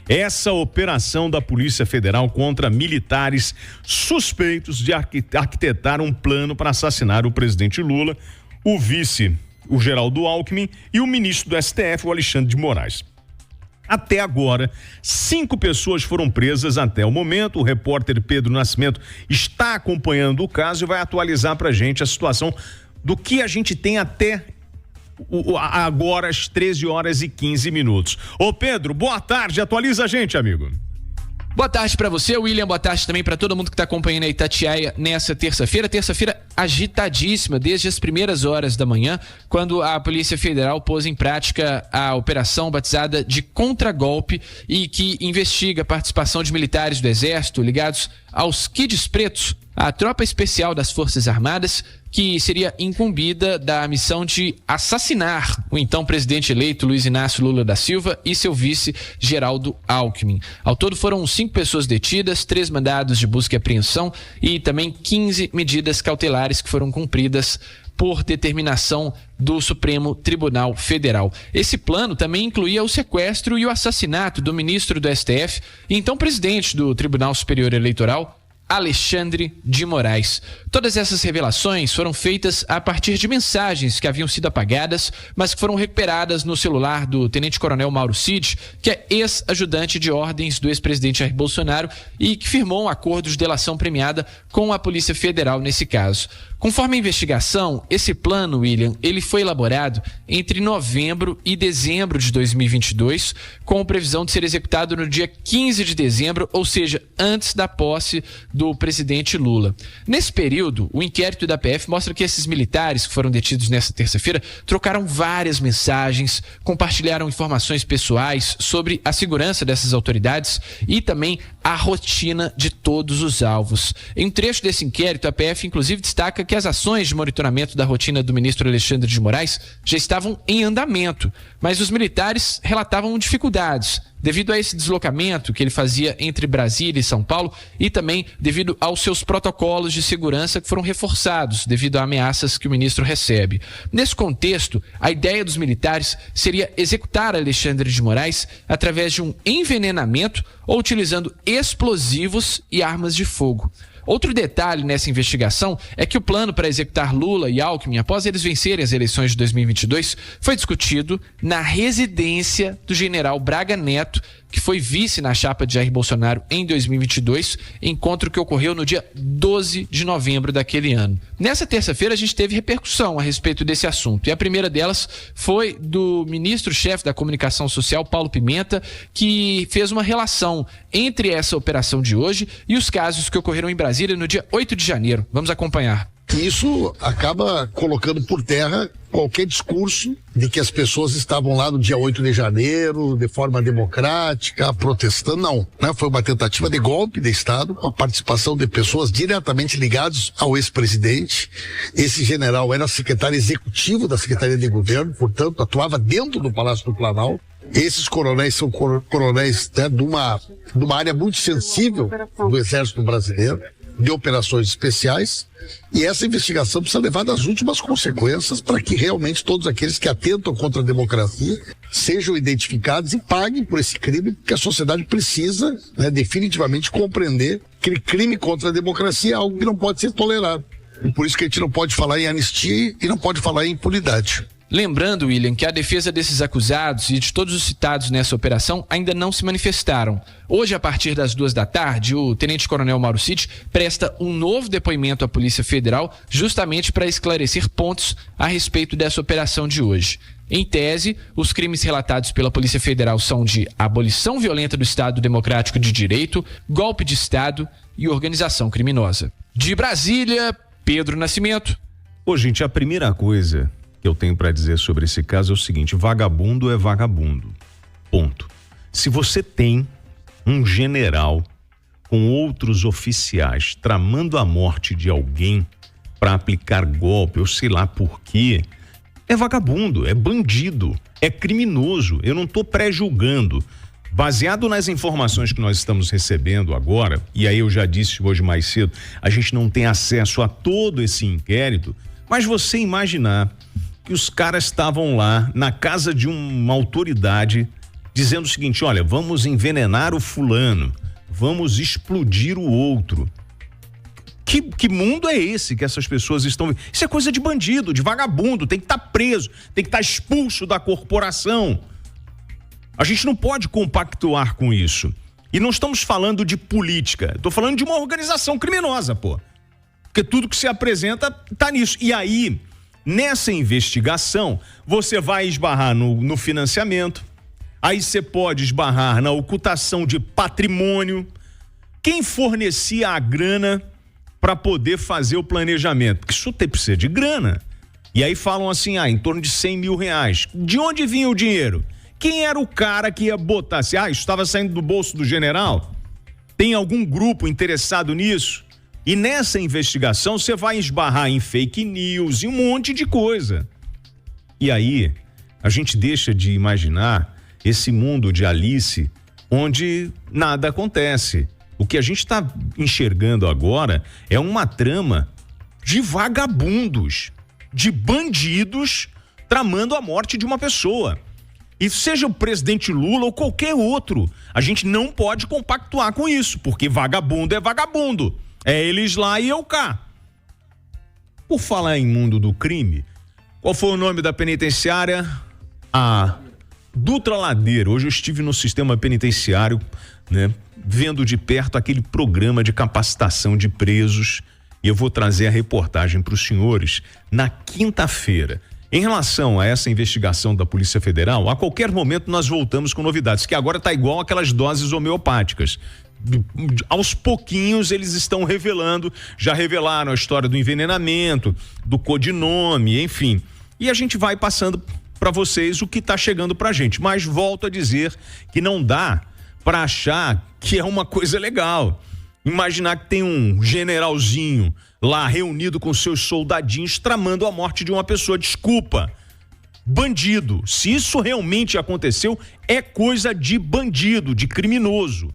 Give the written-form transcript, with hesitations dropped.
essa operação da Polícia Federal contra militares suspeitos de arquitetar um plano para assassinar o presidente Lula, o vice, o Geraldo Alckmin, e o ministro do STF, o Alexandre de Moraes. Até agora, 5 pessoas foram presas até o momento. O repórter Pedro Nascimento está acompanhando o caso e vai atualizar pra gente a situação do que a gente tem até agora, às 13h15. Ô Pedro, boa tarde, atualiza a gente, amigo. Boa tarde para você, William, boa tarde também para todo mundo que está acompanhando a Itatiaia nessa terça-feira agitadíssima, desde as primeiras horas da manhã, quando a Polícia Federal pôs em prática a operação batizada de contragolpe e que investiga a participação de militares do Exército ligados aos Kids Pretos, a tropa especial das Forças Armadas, que seria incumbida da missão de assassinar o então presidente eleito Luiz Inácio Lula da Silva e seu vice Geraldo Alckmin. Ao todo foram 5 pessoas detidas, 3 mandados de busca e apreensão e também 15 medidas cautelares que foram cumpridas por determinação do Supremo Tribunal Federal. Esse plano também incluía o sequestro e o assassinato do ministro do STF e então presidente do Tribunal Superior Eleitoral, Alexandre de Moraes. Todas essas revelações foram feitas a partir de mensagens que haviam sido apagadas, mas que foram recuperadas no celular do tenente-coronel Mauro Cid, que é ex-ajudante de ordens do ex-presidente Jair Bolsonaro e que firmou um acordo de delação premiada com a Polícia Federal nesse caso. Conforme a investigação, esse plano, William, ele foi elaborado entre novembro e dezembro de 2022, com previsão de ser executado no dia 15 de dezembro, ou seja, antes da posse do presidente Lula. Nesse período, o inquérito da PF mostra que esses militares que foram detidos nessa terça-feira trocaram várias mensagens, compartilharam informações pessoais sobre a segurança dessas autoridades e também a rotina de todos os alvos. Em um trecho desse inquérito, a PF inclusive destaca que as ações de monitoramento da rotina do ministro Alexandre de Moraes já estavam em andamento, mas os militares relatavam dificuldades devido a esse deslocamento que ele fazia entre Brasília e São Paulo e também devido aos seus protocolos de segurança que foram reforçados devido a ameaças que o ministro recebe. Nesse contexto, a ideia dos militares seria executar Alexandre de Moraes através de um envenenamento ou utilizando explosivos e armas de fogo. Outro detalhe nessa investigação é que o plano para executar Lula e Alckmin após eles vencerem as eleições de 2022 foi discutido na residência do general Braga Neto, que foi vice na chapa de Jair Bolsonaro em 2022, encontro que ocorreu no dia 12 de novembro daquele ano. Nessa terça-feira a gente teve repercussão a respeito desse assunto e a primeira delas foi do ministro-chefe da Comunicação Social, Paulo Pimenta, que fez uma relação entre essa operação de hoje e os casos que ocorreram em Brasília no dia 8 de janeiro. Vamos acompanhar. Isso acaba colocando por terra qualquer discurso de que as pessoas estavam lá no dia 8 de janeiro, de forma democrática, protestando. Não, né? Foi uma tentativa de golpe de Estado, com a participação de pessoas diretamente ligadas ao ex-presidente. Esse general era secretário executivo da Secretaria de Governo, portanto, atuava dentro do Palácio do Planalto. Esses coronéis são coronéis, né, de uma área muito sensível do Exército Brasileiro, de operações especiais, e essa investigação precisa levar das últimas consequências para que realmente todos aqueles que atentam contra a democracia sejam identificados e paguem por esse crime, porque a sociedade precisa, né, definitivamente compreender que crime contra a democracia é algo que não pode ser tolerado. E por isso que a gente não pode falar em anistia e não pode falar em impunidade. Lembrando, William, que a defesa desses acusados e de todos os citados nessa operação ainda não se manifestaram. Hoje, a partir das 14h, o tenente-coronel Mauro Cid presta um novo depoimento à Polícia Federal justamente para esclarecer pontos a respeito dessa operação de hoje. Em tese, os crimes relatados pela Polícia Federal são de abolição violenta do Estado Democrático de Direito, golpe de Estado e organização criminosa. De Brasília, Pedro Nascimento. Ô, gente, a primeira coisa que eu tenho para dizer sobre esse caso é o seguinte: vagabundo é vagabundo, ponto. Se você tem um general com outros oficiais tramando a morte de alguém para aplicar golpe, ou sei lá por quê, é vagabundo, é bandido, é criminoso. Eu não estou pré-julgando. Baseado nas informações que nós estamos recebendo agora, e aí eu já disse hoje mais cedo, a gente não tem acesso a todo esse inquérito, mas você imaginar que os caras estavam lá na casa de uma autoridade dizendo o seguinte: olha, vamos envenenar o fulano, vamos explodir o outro. Que mundo é esse que essas pessoas estão... Isso é coisa de bandido, de vagabundo, tem que estar preso, tem que estar expulso da corporação. A gente não pode compactuar com isso. E não estamos falando de política, estou falando de uma organização criminosa, pô. Porque tudo que se apresenta tá nisso. E aí, nessa investigação, você vai esbarrar no financiamento, aí você pode esbarrar na ocultação de patrimônio, quem fornecia a grana para poder fazer o planejamento, porque isso precisa de grana. E aí falam assim, em torno de 100 mil reais. De onde vinha o dinheiro? Quem era o cara que ia botar? Isso estava saindo do bolso do general? Tem algum grupo interessado nisso? E nessa investigação você vai esbarrar em fake news e um monte de coisa. E aí a gente deixa de imaginar esse mundo de Alice onde nada acontece. O que a gente está enxergando agora é uma trama de vagabundos, de bandidos tramando a morte de uma pessoa. E seja o presidente Lula ou qualquer outro, a gente não pode compactuar com isso, porque vagabundo é vagabundo. É eles lá e eu cá. Por falar em mundo do crime, qual foi o nome da penitenciária? A Dutra Ladeira. Hoje eu estive no sistema penitenciário, né, vendo de perto aquele programa de capacitação de presos, e eu vou trazer a reportagem para os senhores na quinta-feira. Em relação a essa investigação da Polícia Federal, a qualquer momento nós voltamos com novidades, que agora está igual aquelas doses homeopáticas. Aos pouquinhos eles estão revelando, já revelaram a história do envenenamento, do codinome, enfim. E a gente vai passando para vocês o que está chegando para a gente. Mas volto a dizer que não dá para achar que é uma coisa legal. Imaginar que tem um generalzinho lá reunido com seus soldadinhos tramando a morte de uma pessoa. Desculpa, bandido. Se isso realmente aconteceu, é coisa de bandido, de criminoso.